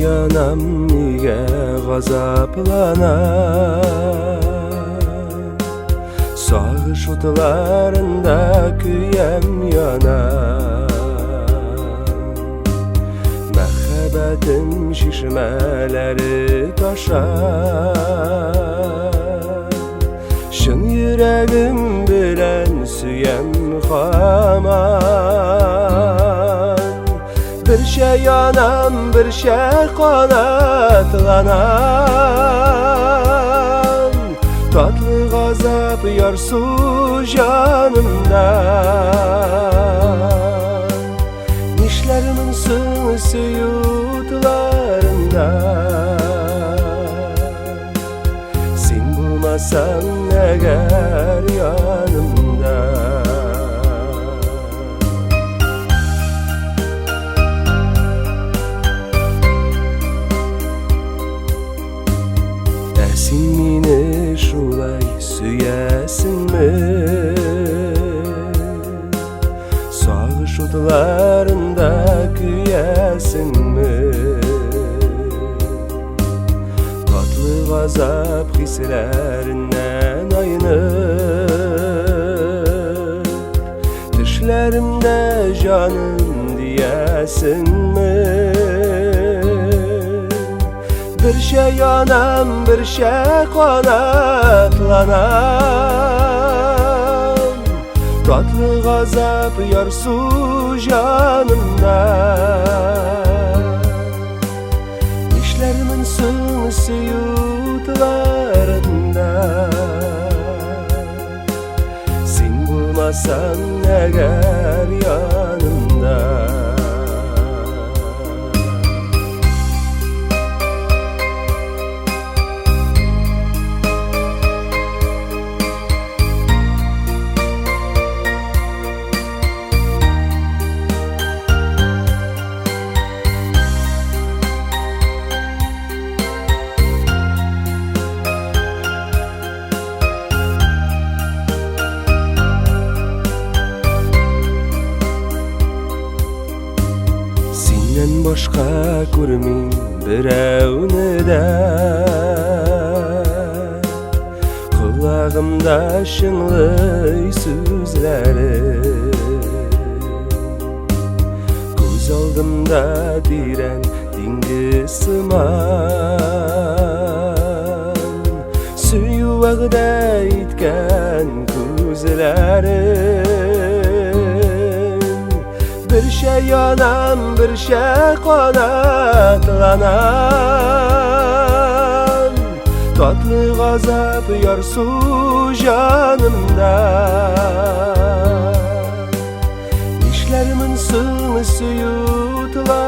yanam niye gazaplanan, sağış otlarında küyem yanan. Məhəbbətim şişmələri taşar, şın yüreğim bilən süyem xaman. Bir şey yanam, bir şey kanatlanan, tatlı gazap yarsu canımdan. Nişlerimin sınısı yutlarından, sen bulmasan eğer yanımda. Sen meni şulay süyesinmi, sağış otlarında küyesinmi? Tatlı gazap hislerinden ayınıp, düşlerimde canım diyesinmi? Bir şey yanam, bir şey kanatlanan, tatlı gazap yarsu canımdan. Nişlerimin sınısı yutlarından, sen bulmasan eğer yanımda. Senden başka görmeyim birevni de, kulağımda şınlay sözleri, göz aldımda diren dingiz sıman, suyuvağda itken gözlerim. Bir şey yanam, bir şey kanatlanan, tatlı gazap yarsu canımdan. Nişlerimin sınısı yutlarından,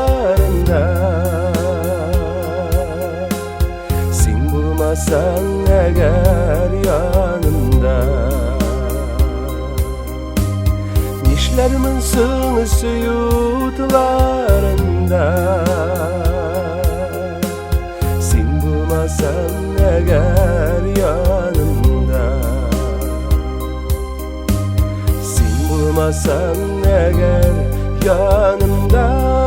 sen bulmasan eğer yanımda. Nişlerimin sınısı yutlarından, sen bulmasan eğer yanımda. Sen bulmasan eğer yanımda.